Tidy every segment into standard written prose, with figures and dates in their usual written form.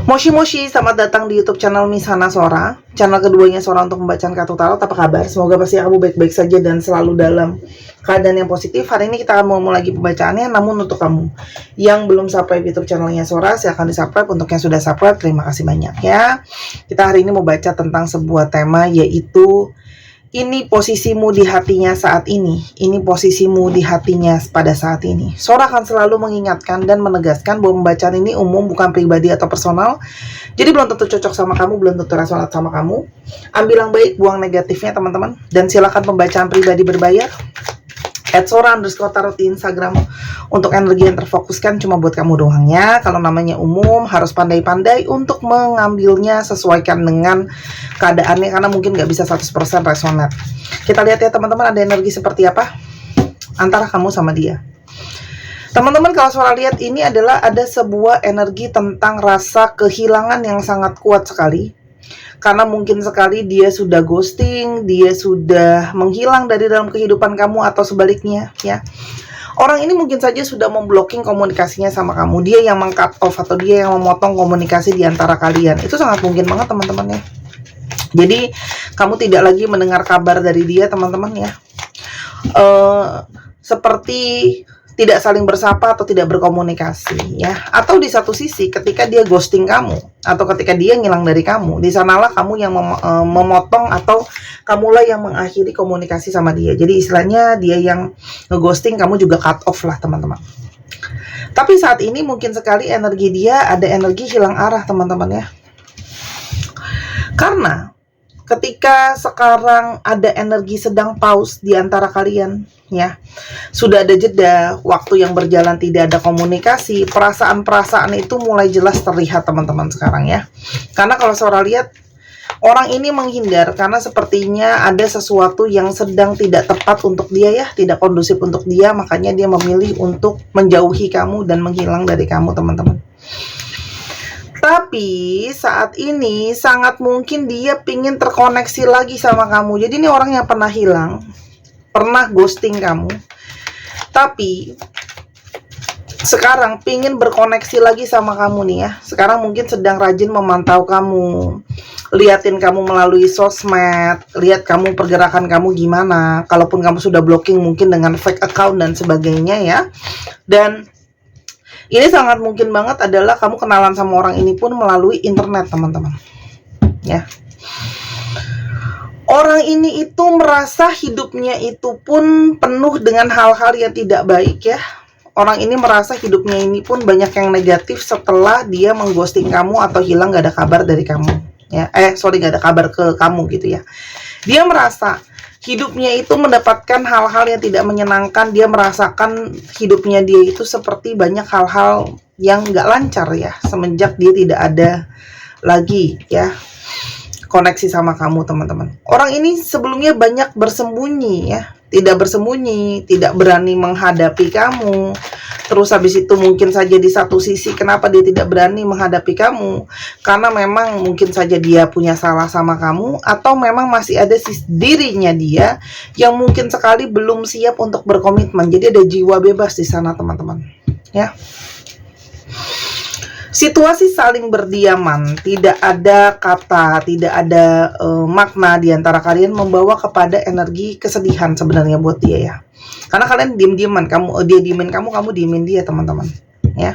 Moshi Moshi, selamat datang di YouTube channel Miss Hana Sora. Channel keduanya Sora untuk membacakan kartu tarot. Apa kabar? Semoga pasti kamu baik-baik saja dan selalu dalam keadaan yang positif. Hari ini kita akan mau lagi pembacaannya. Namun untuk kamu yang belum subscribe YouTube channelnya Sora, silahkan di-subscribe. Untuk yang sudah subscribe, terima kasih banyak ya. Kita hari ini mau baca tentang sebuah tema, yaitu ini posisimu di hatinya saat ini. Ini posisimu di hatinya pada saat ini. Sora akan selalu mengingatkan dan menegaskan bahwa pembacaan ini umum, bukan pribadi atau personal. Jadi belum tentu cocok sama kamu, belum tentu resonat sama kamu. Ambil yang baik, buang negatifnya teman-teman. Dan silakan pembacaan pribadi berbayar. @sora_tarot di Instagram untuk energi yang terfokuskan cuma buat kamu doang ya. Kalau namanya umum, harus pandai-pandai untuk mengambilnya, sesuaikan dengan keadaannya, karena mungkin nggak bisa 100% resonate. Kita lihat ya teman-teman, ada energi seperti apa antara kamu sama dia. Teman-teman, kalau Sora lihat ini adalah ada sebuah energi tentang rasa kehilangan yang sangat kuat sekali. Karena mungkin sekali dia sudah ghosting, dia sudah menghilang dari dalam kehidupan kamu, atau sebaliknya ya. Orang ini mungkin saja sudah memblocking komunikasinya sama kamu. Dia yang meng-cut off atau dia yang memotong komunikasi di antara kalian. Itu sangat mungkin banget teman-teman ya. Jadi kamu tidak lagi mendengar kabar dari dia teman-teman ya. Seperti tidak saling bersapa atau tidak berkomunikasi ya. Atau di satu sisi ketika dia ghosting kamu atau ketika dia ngilang dari kamu, di sanalah kamu yang memotong atau kamulah yang mengakhiri komunikasi sama dia. Jadi istilahnya dia yang ngeghosting, kamu juga cut off lah teman-teman. Tapi saat ini mungkin sekali energi dia ada energi hilang arah teman-teman ya. Karena ketika sekarang ada energi sedang pause di antara kalian ya, sudah ada jeda, waktu yang berjalan, tidak ada komunikasi, perasaan-perasaan itu mulai jelas terlihat teman-teman sekarang ya. Karena kalau Sora lihat, orang ini menghindar karena sepertinya ada sesuatu yang sedang tidak tepat untuk dia ya, tidak kondusif untuk dia, makanya dia memilih untuk menjauhi kamu dan menghilang dari kamu teman-teman. Tapi saat ini sangat mungkin dia pingin terkoneksi lagi sama kamu. Jadi ini orang yang pernah hilang, pernah ghosting kamu, tapi sekarang pingin berkoneksi lagi sama kamu nih ya. Sekarang mungkin sedang rajin memantau kamu, liatin kamu melalui sosmed, lihat kamu pergerakan kamu gimana. Kalaupun kamu sudah blocking mungkin dengan fake account dan sebagainya ya. Dan ini sangat mungkin banget adalah kamu kenalan sama orang ini pun melalui internet teman-teman ya. Orang ini itu merasa hidupnya itu pun penuh dengan hal-hal yang tidak baik ya. Orang ini merasa hidupnya ini pun banyak yang negatif setelah dia mengghosting kamu atau hilang, gak ada kabar dari kamu ya. Gak ada kabar ke kamu gitu ya. Dia merasa hidupnya itu mendapatkan hal-hal yang tidak menyenangkan. Dia merasakan hidupnya dia itu seperti banyak hal-hal yang gak lancar ya, semenjak dia tidak ada lagi ya koneksi sama kamu teman-teman. Orang ini sebelumnya banyak bersembunyi ya, tidak bersembunyi, tidak berani menghadapi kamu. Terus habis itu mungkin saja di satu sisi kenapa dia tidak berani menghadapi kamu, karena memang mungkin saja dia punya salah sama kamu, atau memang masih ada dirinya dia yang mungkin sekali belum siap untuk berkomitmen. Jadi ada jiwa bebas di sana teman-teman ya. Situasi saling berdiaman, tidak ada kata, tidak ada makna di antara kalian, membawa kepada energi kesedihan sebenarnya buat dia ya. Karena kalian diem-dieman, dia diemin kamu, kamu diemin dia teman-teman ya.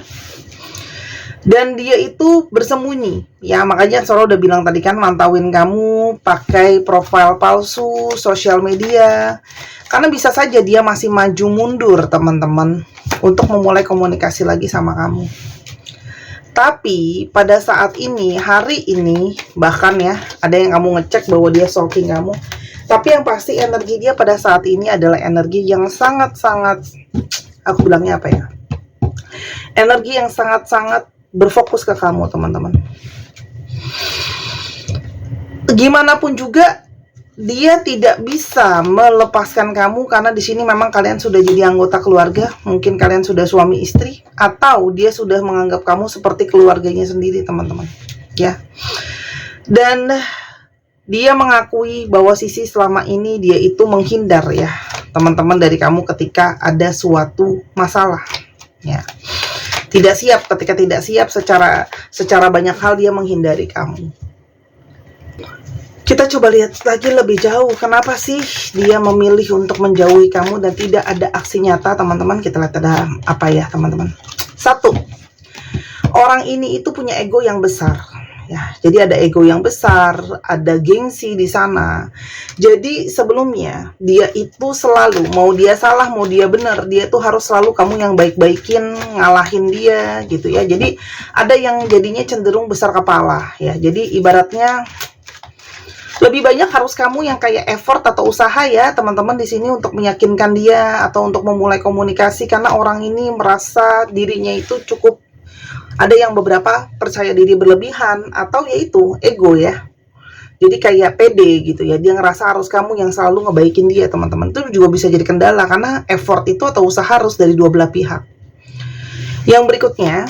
Dan dia itu bersembunyi ya, makanya Sora udah bilang tadi kan, mantauin kamu pakai profil palsu, sosial media. Karena bisa saja dia masih maju mundur teman-teman untuk memulai komunikasi lagi sama kamu. Tapi pada saat ini, hari ini bahkan ya, ada yang kamu ngecek bahwa dia stalking kamu. Tapi yang pasti energi dia pada saat ini adalah energi yang sangat-sangat, aku bilangnya apa ya, energi yang sangat-sangat berfokus ke kamu teman-teman. Gimana pun juga dia tidak bisa melepaskan kamu, karena di sini memang kalian sudah jadi anggota keluarga. Mungkin kalian sudah suami istri, atau dia sudah menganggap kamu seperti keluarganya sendiri teman-teman ya. Dan dia mengakui bahwa sisi selama ini dia itu menghindar ya teman-teman dari kamu ketika ada suatu masalah ya. Tidak siap, ketika tidak siap secara banyak hal dia menghindari kamu. Kita coba lihat lagi lebih jauh, kenapa sih dia memilih untuk menjauhi kamu dan tidak ada aksi nyata, teman-teman. Kita lihat ada apa ya, teman-teman. Satu, orang ini itu punya ego yang besar. Ya, jadi ada ego yang besar, ada gengsi di sana. Jadi sebelumnya dia itu selalu, mau dia salah, mau dia benar, dia tuh harus selalu kamu yang baik-baikin, ngalahin dia gitu ya. Jadi ada yang jadinya cenderung besar kepala ya. Jadi ibaratnya lebih banyak harus kamu yang kayak effort atau usaha ya teman-teman di sini untuk meyakinkan dia atau untuk memulai komunikasi, karena orang ini merasa dirinya itu cukup, ada yang beberapa percaya diri berlebihan atau yaitu ego ya. Jadi kayak pede gitu ya, dia ngerasa harus kamu yang selalu ngebaikin dia teman-teman. Itu juga bisa jadi kendala karena effort itu atau usaha harus dari dua belah pihak. Yang berikutnya,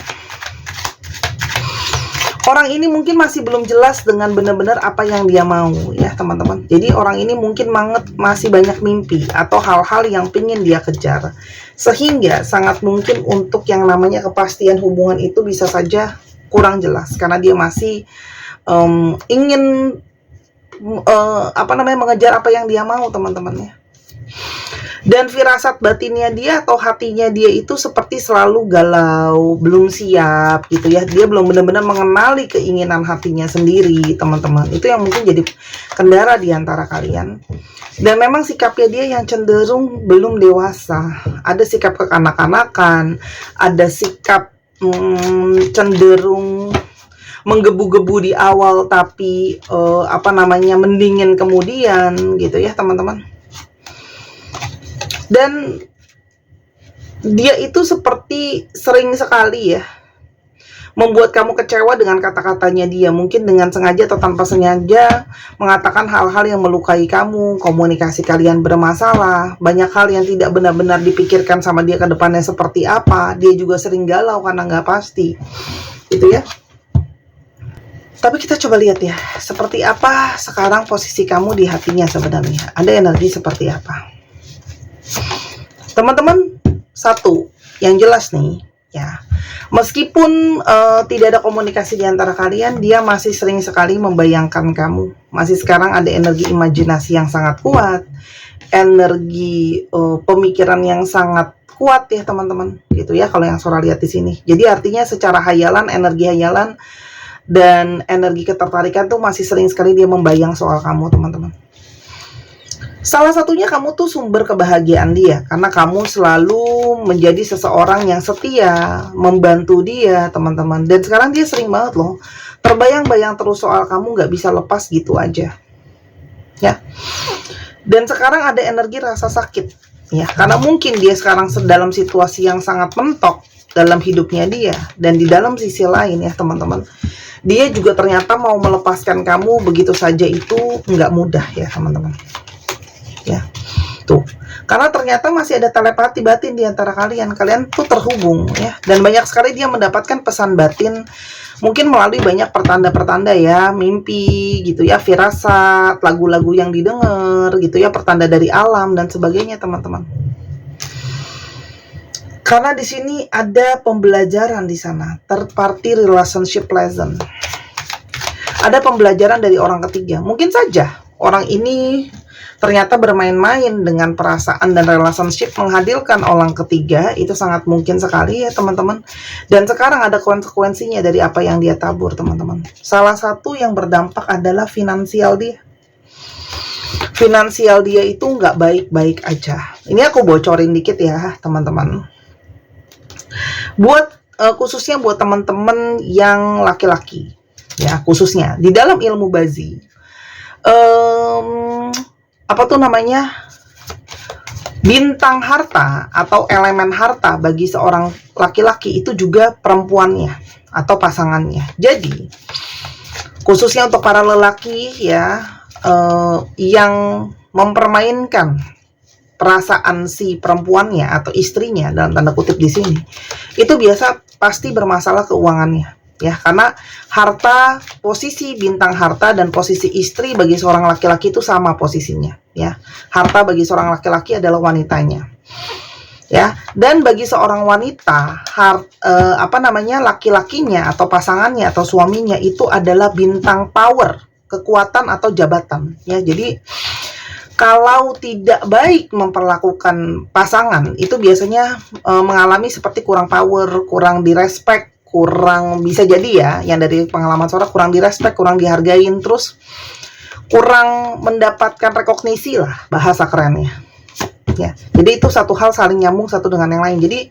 orang ini mungkin masih belum jelas dengan benar-benar apa yang dia mau ya teman-teman. Jadi orang ini mungkin masih banyak mimpi atau hal-hal yang pengen dia kejar, sehingga sangat mungkin untuk yang namanya kepastian hubungan itu bisa saja kurang jelas karena dia masih ingin mengejar apa yang dia mau teman-teman ya. Dan firasat batinnya dia atau hatinya dia itu seperti selalu galau, belum siap gitu ya. Dia belum benar-benar mengenali keinginan hatinya sendiri, teman-teman. Itu yang mungkin jadi kendala di antara kalian. Dan memang sikapnya dia yang cenderung belum dewasa. Ada sikap kekanak-kanakan, ada sikap cenderung menggebu-gebu di awal tapi mendingin kemudian gitu ya, teman-teman. Dan dia itu seperti sering sekali ya membuat kamu kecewa dengan kata-katanya dia, mungkin dengan sengaja atau tanpa sengaja mengatakan hal-hal yang melukai kamu, komunikasi kalian bermasalah, banyak hal yang tidak benar-benar dipikirkan sama dia ke depannya seperti apa. Dia juga sering galau karena nggak pasti gitu ya. Tapi kita coba lihat ya, seperti apa sekarang posisi kamu di hatinya sebenarnya. Ada energi seperti apa? Teman-teman, satu yang jelas nih ya, meskipun tidak ada komunikasi di antara kalian, dia masih sering sekali membayangkan kamu. Masih sekarang ada energi imajinasi yang sangat kuat, energi pemikiran yang sangat kuat ya teman-teman gitu ya, kalau yang Sora lihat di sini. Jadi artinya secara hayalan, energi hayalan dan energi ketertarikan tuh masih sering sekali dia membayang soal kamu teman-teman. Salah satunya kamu tuh sumber kebahagiaan dia, karena kamu selalu menjadi seseorang yang setia, membantu dia teman-teman. Dan sekarang dia sering banget loh terbayang-bayang terus soal kamu, nggak bisa lepas gitu aja ya. Dan sekarang ada energi rasa sakit ya, karena mungkin dia sekarang dalam situasi yang sangat mentok dalam hidupnya dia. Dan di dalam sisi lain ya teman-teman, dia juga ternyata mau melepaskan kamu begitu saja itu nggak mudah ya teman-teman ya. Tuh, karena ternyata masih ada telepati batin di antara kalian. Kalian tuh terhubung ya, dan banyak sekali dia mendapatkan pesan batin mungkin melalui banyak pertanda-pertanda ya, mimpi gitu ya, firasat, lagu-lagu yang didengar gitu ya, pertanda dari alam dan sebagainya teman-teman. Karena di sini ada pembelajaran di sana, third party relationship lesson. Ada pembelajaran dari orang ketiga. Mungkin saja orang ini ternyata bermain-main dengan perasaan dan relationship, menghadirkan orang ketiga, itu sangat mungkin sekali ya teman-teman. Dan sekarang ada konsekuensinya dari apa yang dia tabur teman-teman. Salah satu yang berdampak adalah finansial dia. Finansial dia itu nggak baik-baik aja. Ini aku bocorin dikit ya teman-teman. Buat khususnya buat teman-teman yang laki-laki ya, khususnya di dalam ilmu bazi, bintang harta atau elemen harta bagi seorang laki-laki itu juga perempuannya atau pasangannya. Jadi khususnya untuk para lelaki ya, yang mempermainkan perasaan si perempuannya atau istrinya dalam tanda kutip di sini, itu biasa pasti bermasalah keuangannya ya, karena harta, posisi bintang harta dan posisi istri bagi seorang laki-laki itu sama posisinya ya. Harta bagi seorang laki-laki adalah wanitanya ya. Dan bagi seorang wanita, laki-lakinya atau pasangannya atau suaminya itu adalah bintang power, kekuatan atau jabatan, ya. Jadi kalau tidak baik memperlakukan pasangan, itu biasanya mengalami seperti kurang power, kurang direspek, kurang, bisa jadi ya, yang dari pengalaman Sora, kurang direspek, kurang dihargain, terus kurang mendapatkan rekognisi lah bahasa kerennya. Ya, jadi itu satu hal saling nyambung satu dengan yang lain. Jadi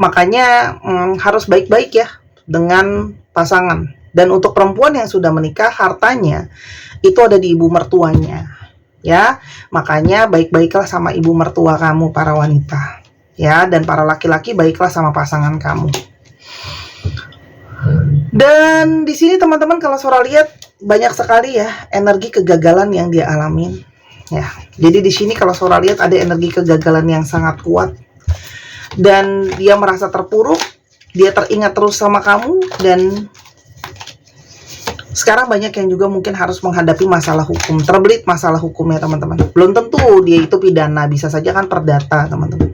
makanya harus baik-baik ya dengan pasangan. Dan untuk perempuan yang sudah menikah, hartanya itu ada di ibu mertuanya. Ya, makanya baik-baiklah sama ibu mertua kamu para wanita. Ya, dan para laki-laki baiklah sama pasangan kamu. Dan di sini teman-teman kalau Sora lihat banyak sekali ya energi kegagalan yang dia alamin. Ya, jadi di sini kalau Sora lihat ada energi kegagalan yang sangat kuat. Dan dia merasa terpuruk, dia teringat terus sama kamu, dan sekarang banyak yang juga mungkin harus menghadapi masalah hukum, terbelit masalah hukum ya teman-teman. Belum tentu dia itu pidana, bisa saja kan perdata teman-teman.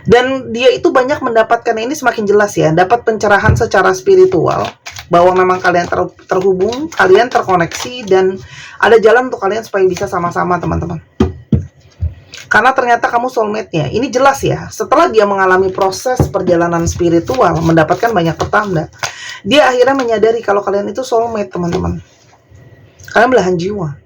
Dan dia itu banyak mendapatkan, ini semakin jelas ya, dapat pencerahan secara spiritual, bahwa memang kalian terhubung, kalian terkoneksi, dan ada jalan untuk kalian supaya bisa sama-sama teman-teman. Karena ternyata kamu soulmate-nya. Ini jelas ya, setelah dia mengalami proses perjalanan spiritual, mendapatkan banyak petanda, dia akhirnya menyadari kalau kalian itu soulmate teman-teman. Kalian belahan jiwa.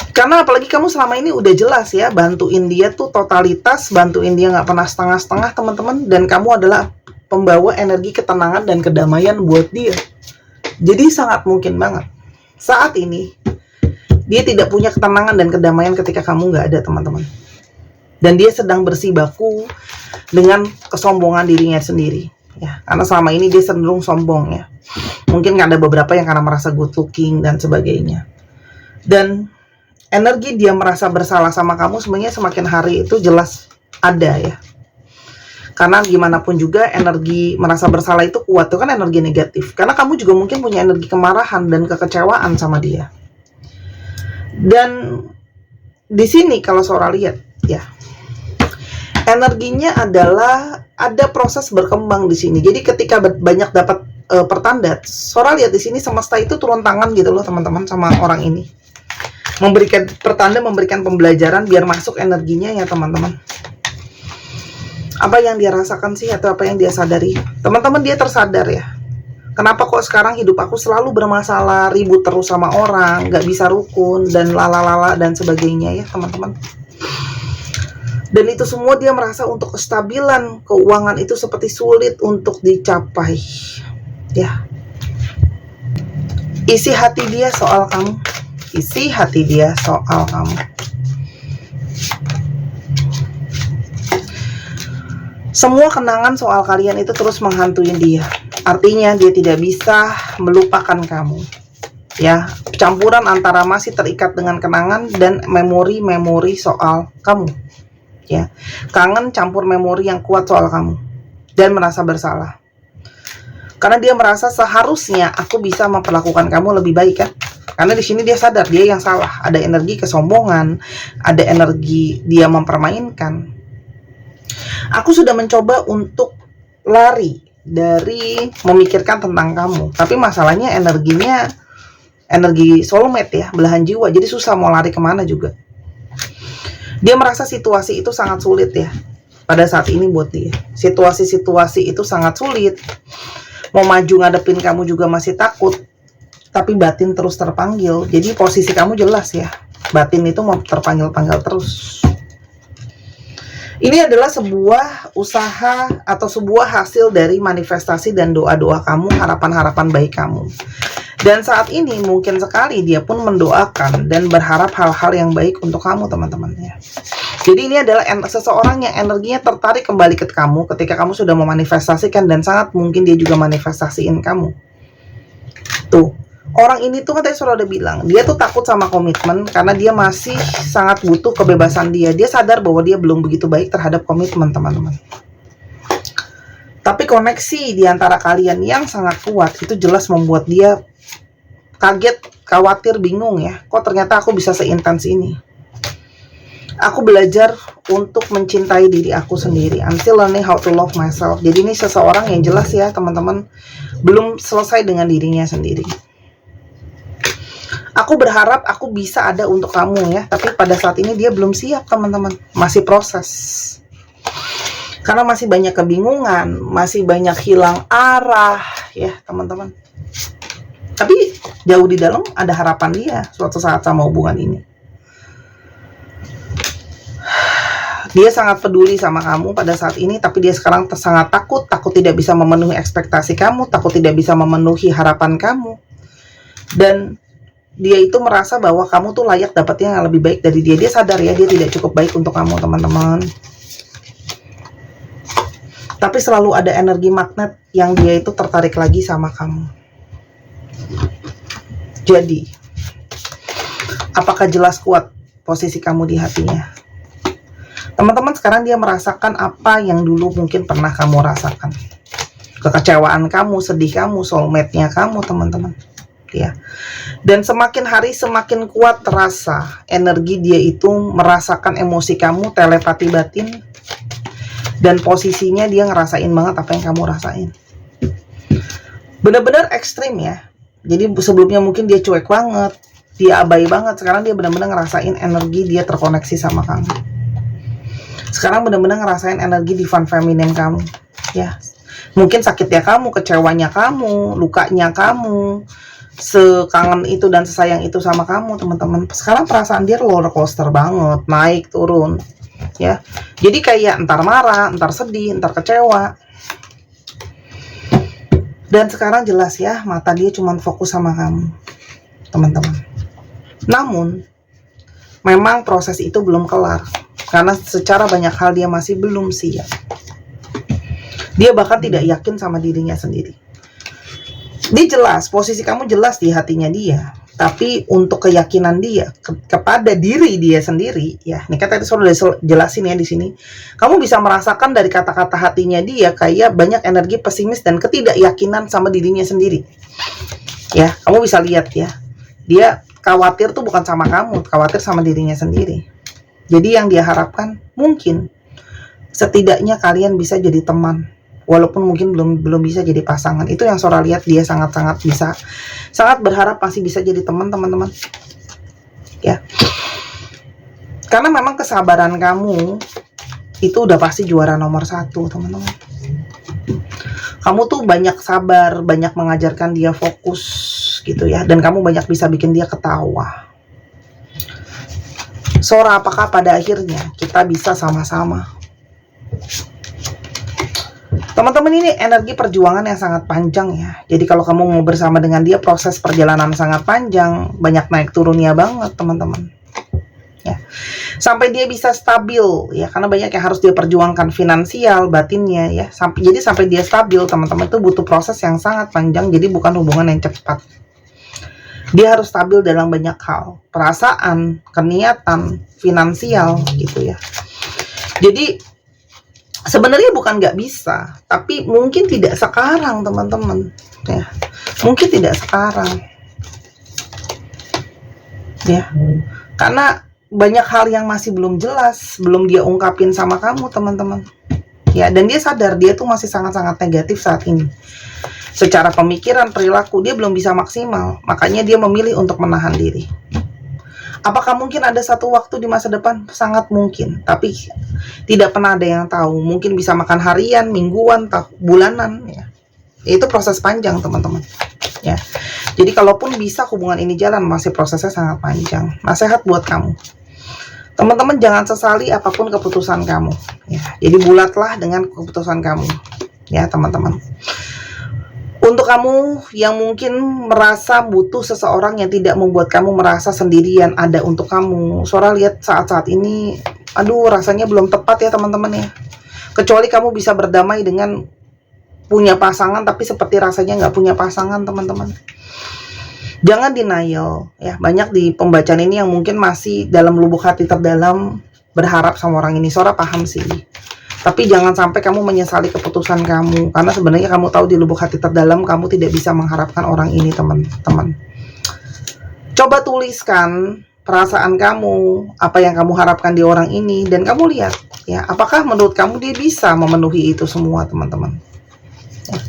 Karena apalagi kamu selama ini udah jelas ya, bantuin dia tuh totalitas, bantuin dia nggak pernah setengah-setengah teman-teman, dan kamu adalah pembawa energi ketenangan dan kedamaian buat dia. Jadi sangat mungkin banget saat ini dia tidak punya ketenangan dan kedamaian ketika kamu nggak ada teman-teman. Dan dia sedang bersibaku dengan kesombongan dirinya sendiri. Ya, karena selama ini dia cenderung sombong ya. Mungkin ada beberapa yang karena merasa good looking dan sebagainya. Dan energi dia merasa bersalah sama kamu sebenarnya semakin hari itu jelas ada ya. Karena gimana pun juga energi merasa bersalah itu kuat, itu kan energi negatif. Karena kamu juga mungkin punya energi kemarahan dan kekecewaan sama dia. Dan di sini kalau Sora lihat ya, energinya adalah ada proses berkembang di sini. Jadi ketika banyak dapat pertanda, Sora lihat di sini semesta itu turun tangan gitu loh teman-teman sama orang ini. Memberikan pertanda, memberikan pembelajaran biar masuk energinya ya teman-teman. Apa yang dia rasakan sih atau apa yang dia sadari? Teman-teman, dia tersadar ya. Kenapa kok sekarang hidup aku selalu bermasalah, ribut terus sama orang, gak bisa rukun, dan lalalala dan sebagainya ya teman-teman. Dan itu semua dia merasa untuk kestabilan keuangan itu seperti sulit untuk dicapai. Ya. Isi hati dia soal kamu. Isi hati dia soal kamu. Semua kenangan soal kalian itu terus menghantui dia. Artinya dia tidak bisa melupakan kamu. Ya, campuran antara masih terikat dengan kenangan dan memori-memori soal kamu. Ya, kangen campur memori yang kuat soal kamu dan merasa bersalah. Karena dia merasa seharusnya aku bisa memperlakukan kamu lebih baik kan? Karena di sini dia sadar dia yang salah. Ada energi kesombongan, ada energi dia mempermainkan. Aku sudah mencoba untuk lari dari memikirkan tentang kamu, tapi masalahnya energinya energi soulmate ya, belahan jiwa, jadi susah mau lari kemana juga. Dia merasa situasi itu sangat sulit ya pada saat ini buat dia. Situasi-situasi itu sangat sulit. Mau maju ngadepin kamu juga masih takut, tapi batin terus terpanggil. Jadi posisi kamu jelas ya, batin itu mau terpanggil-panggil terus. Ini adalah sebuah usaha atau sebuah hasil dari manifestasi dan doa-doa kamu, harapan-harapan baik kamu. Dan saat ini mungkin sekali dia pun mendoakan dan berharap hal-hal yang baik untuk kamu teman-teman ya. Jadi ini adalah seseorang yang energinya tertarik kembali ke kamu ketika kamu sudah memanifestasikan, dan sangat mungkin dia juga manifestasiin kamu. Tuh. Orang ini tuh kan tadi Sora udah bilang, dia tuh takut sama komitmen karena dia masih sangat butuh kebebasan dia. Dia sadar bahwa dia belum begitu baik terhadap komitmen teman-teman. Tapi koneksi di antara kalian yang sangat kuat itu jelas membuat dia kaget, khawatir, bingung ya. Kok ternyata aku bisa seintens ini? Aku belajar untuk mencintai diri aku sendiri. I'm still learning how to love myself. Jadi ini seseorang yang jelas ya teman-teman, belum selesai dengan dirinya sendiri. Aku berharap aku bisa ada untuk kamu ya, tapi pada saat ini dia belum siap teman-teman, masih proses. Karena masih banyak kebingungan, masih banyak hilang arah ya teman-teman. Tapi jauh di dalam ada harapan dia suatu saat sama hubungan ini. Dia sangat peduli sama kamu pada saat ini, tapi dia sekarang sangat takut tidak bisa memenuhi ekspektasi kamu, takut tidak bisa memenuhi harapan kamu. Dan dia itu merasa bahwa kamu tuh layak dapatnya yang lebih baik dari dia. Dia sadar ya, dia tidak cukup baik untuk kamu teman-teman. Tapi selalu ada energi magnet yang dia itu tertarik lagi sama kamu. Jadi, apakah jelas kuat posisi kamu di hatinya? Teman-teman, sekarang dia merasakan apa yang dulu mungkin pernah kamu rasakan. Kekecewaan kamu, sedih kamu, soulmate-nya kamu teman-teman. Ya. Dan semakin hari semakin kuat terasa energi dia itu merasakan emosi kamu, telepati batin. Dan posisinya dia ngerasain banget apa yang kamu rasain. Bener-bener ekstrim ya. Jadi sebelumnya mungkin dia cuek banget, dia abai banget. Sekarang dia bener-bener ngerasain energi dia terkoneksi sama kamu. Sekarang benar-benar ngerasain energi divine feminine kamu, ya. Mungkin sakitnya kamu, kecewanya kamu, lukanya kamu, sekangen itu dan sesayang itu sama kamu, teman-teman. Sekarang perasaan dia roller coaster banget, naik turun, ya. Jadi kayak entar marah, entar sedih, entar kecewa. Dan sekarang jelas ya, mata dia cuma fokus sama kamu, teman-teman. Namun, memang proses itu belum kelar. Karena secara banyak hal dia masih belum siap. Dia bahkan tidak yakin sama dirinya sendiri. Dia jelas, posisi kamu jelas di hatinya dia. Tapi untuk keyakinan dia kepada diri dia sendiri, ya, ini kan tadi sudah jelasin ya di sini. Kamu bisa merasakan dari kata-kata hatinya dia kayak banyak energi pesimis dan ketidakyakinan sama dirinya sendiri. Ya, kamu bisa lihat ya. Dia khawatir tuh bukan sama kamu, khawatir sama dirinya sendiri. Jadi yang dia harapkan mungkin setidaknya kalian bisa jadi teman, walaupun mungkin belum bisa jadi pasangan. Itu yang Sora lihat, dia sangat-sangat bisa, sangat berharap masih bisa jadi teman, teman-teman. Ya, karena memang kesabaran kamu itu udah pasti juara nomor 1, teman-teman. Kamu tuh banyak sabar, banyak mengajarkan dia fokus gitu ya, dan kamu banyak bisa bikin dia ketawa. Sora, apakah pada akhirnya kita bisa sama-sama? Teman-teman, ini energi perjuangan yang sangat panjang ya. Jadi kalau kamu mau bersama dengan dia, proses perjalanan sangat panjang, banyak naik turunnya banget teman-teman. Ya. Sampai dia bisa stabil ya, karena banyak yang harus dia perjuangkan, finansial, batinnya ya. Jadi sampai dia stabil teman-teman, itu butuh proses yang sangat panjang. Jadi bukan hubungan yang cepat. Dia harus stabil dalam banyak hal, perasaan, keniatan, finansial gitu ya. Jadi sebenarnya bukan nggak bisa, tapi mungkin tidak sekarang teman-teman ya. Mungkin tidak sekarang ya, karena banyak hal yang masih belum jelas, belum dia ungkapin sama kamu teman-teman ya. Dan dia sadar dia tuh masih sangat-sangat negatif saat ini. Secara pemikiran, perilaku, dia belum bisa maksimal. Makanya dia memilih untuk menahan diri. Apakah mungkin ada satu waktu di masa depan? Sangat mungkin. Tapi tidak pernah ada yang tahu. Mungkin bisa makan harian, mingguan, bulanan. Ya. Itu proses panjang, teman-teman. Ya. Jadi kalaupun bisa hubungan ini jalan, masih prosesnya sangat panjang. Nasihat buat kamu. Teman-teman, jangan sesali apapun keputusan kamu. Ya. Jadi bulatlah dengan keputusan kamu. Ya, teman-teman. Untuk kamu yang mungkin merasa butuh seseorang yang tidak membuat kamu merasa sendirian, ada untuk kamu. Sora lihat saat-saat ini, aduh rasanya belum tepat ya teman-teman ya. Kecuali kamu bisa berdamai dengan punya pasangan, tapi seperti rasanya nggak punya pasangan teman-teman. Jangan denial ya. Banyak di pembacaan ini yang mungkin masih dalam lubuk hati terdalam berharap sama orang ini. Sora paham sih. Tapi jangan sampai kamu menyesali keputusan kamu. Karena sebenarnya kamu tahu di lubuk hati terdalam kamu tidak bisa mengharapkan orang ini, teman-teman. Coba tuliskan perasaan kamu, apa yang kamu harapkan di orang ini, dan kamu lihat ya, apakah menurut kamu dia bisa memenuhi itu semua, teman-teman. Ya.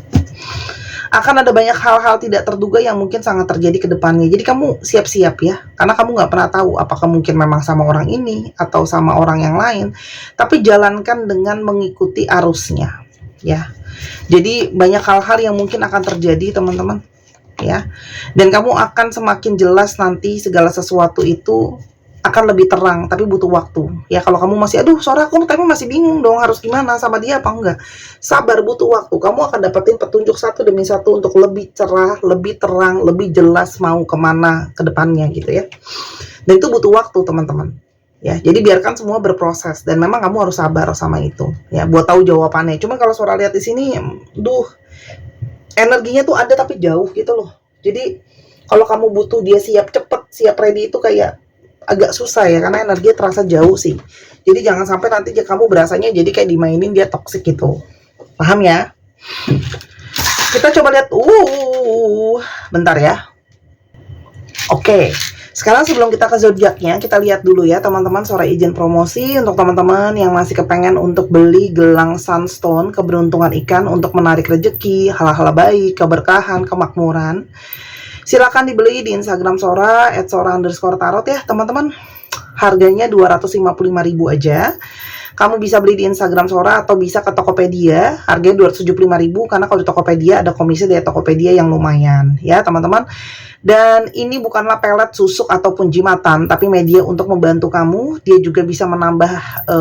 Akan ada banyak hal-hal tidak terduga yang mungkin sangat terjadi ke depannya. Jadi kamu siap-siap ya, karena kamu nggak pernah tahu apakah mungkin memang sama orang ini atau sama orang yang lain. Tapi jalankan dengan mengikuti arusnya ya. Jadi banyak hal-hal yang mungkin akan terjadi, teman-teman ya, dan kamu akan semakin jelas nanti segala sesuatu itu akan lebih terang, tapi butuh waktu ya. Kalau kamu masih aduh Sora, aku tapi masih bingung dong harus gimana sama dia apa enggak, sabar, butuh waktu. Kamu akan dapetin petunjuk satu demi satu untuk lebih cerah, lebih terang, lebih jelas mau kemana ke depannya gitu ya. Dan itu butuh waktu, teman-teman ya. Jadi biarkan semua berproses, dan memang kamu harus sabar sama itu ya, buat tahu jawabannya. Cuma kalau Sora lihat di sini, energinya tuh ada tapi jauh gitu loh. Jadi kalau kamu butuh dia siap cepet, siap ready, itu kayak agak susah ya, karena energinya terasa jauh sih. Jadi jangan sampai nanti kamu berasanya jadi kayak dimainin dia toksik gitu. Paham ya? Kita coba lihat bentar ya. Oke. Sekarang sebelum kita ke zodiaknya, kita lihat dulu ya teman-teman. Sora izin promosi untuk teman-teman yang masih kepengen untuk beli gelang sunstone keberuntungan ikan untuk menarik rezeki, hal-hal baik, keberkahan, kemakmuran. Silakan dibeli di Instagram Sora @sora_tarot ya teman-teman. Harganya 255.000 aja. Kamu bisa beli di Instagram Sora atau bisa ke Tokopedia, harganya 275.000, karena kalau di Tokopedia ada komisi dari Tokopedia yang lumayan ya teman-teman. Dan ini bukanlah pelet, susuk ataupun jimatan, tapi media untuk membantu kamu. Dia juga bisa menambah,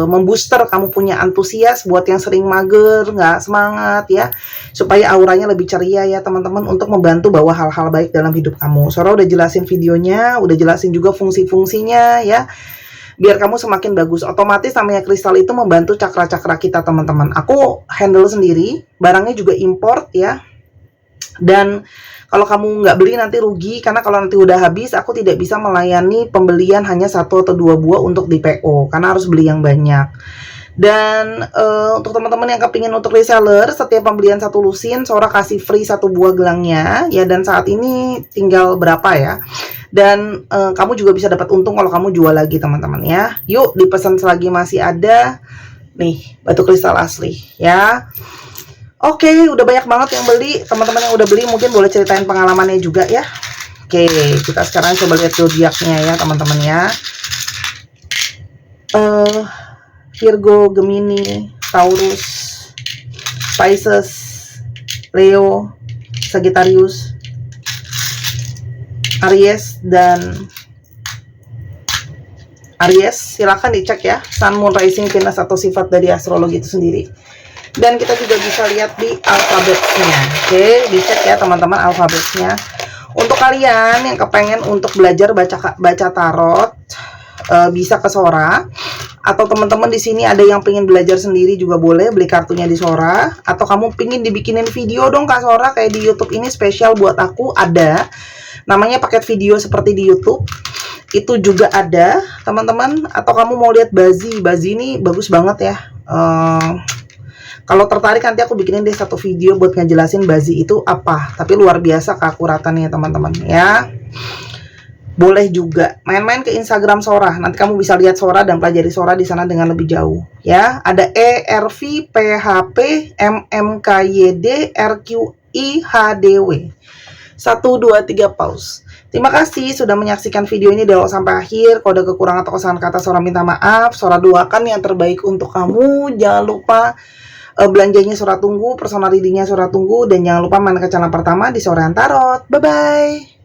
membooster kamu punya antusias buat yang sering mager, nggak semangat ya, supaya auranya lebih ceria ya teman-teman, untuk membantu bawa hal-hal baik dalam hidup kamu. Sora udah jelasin videonya, udah jelasin juga fungsi-fungsinya ya, biar kamu semakin bagus. Otomatis namanya kristal itu membantu cakra-cakra kita, teman-teman. Aku handle sendiri, barangnya juga import ya. Dan kalau kamu nggak beli nanti rugi, karena kalau nanti udah habis aku tidak bisa melayani pembelian hanya 1 atau 2 buah untuk di PO, karena harus beli yang banyak. Dan untuk teman-teman yang kepingin untuk reseller, setiap pembelian 1 lusin Sora kasih free 1 buah gelangnya ya. Dan saat ini tinggal berapa ya, dan kamu juga bisa dapat untung kalau kamu jual lagi, teman-teman ya. Yuk dipesan selagi masih ada nih batu kristal asli ya. Oke, udah banyak banget yang beli. Teman-teman yang udah beli mungkin boleh ceritain pengalamannya juga ya. Oke, kita sekarang coba lihat zodiaknya ya teman-teman ya. Virgo, Gemini, Taurus, Pisces, Leo, Sagittarius, Aries, dan Aries. Silahkan dicek ya Sun, Moon, Rising, Venus atau sifat dari astrologi itu sendiri. Dan kita juga bisa lihat di alfabetnya. Oke, dicek ya teman-teman alfabetnya. Untuk kalian yang kepengen untuk belajar baca tarot, bisa ke Sora. Atau teman-teman di sini ada yang pengen belajar sendiri juga boleh beli kartunya di Sora. Atau kamu pengen dibikinin video dong Kak Sora, kayak di YouTube ini spesial buat aku, ada. Namanya paket video seperti di YouTube. Itu juga ada teman-teman. Atau kamu mau lihat Bazi ini bagus banget ya. Kalau tertarik nanti aku bikinin deh 1 video buat ngejelasin Bazi itu apa. Tapi luar biasa keakuratannya teman-teman ya. Boleh juga main-main ke Instagram Sora. Nanti kamu bisa lihat Sora dan pelajari Sora di sana dengan lebih jauh ya. Ada ERVPHP MMKYD RQIHDW 1, 2, 3 pause. Terima kasih sudah menyaksikan video ini dari awal sampai akhir. Kalau ada kekurangan atau kesalahan kata Sora minta maaf. Sora doakan yang terbaik untuk kamu. Jangan lupa belanjanya Sora tunggu, personal readingnya Sora tunggu, dan jangan lupa main ke channel pertama di Sora Tarot. Bye bye.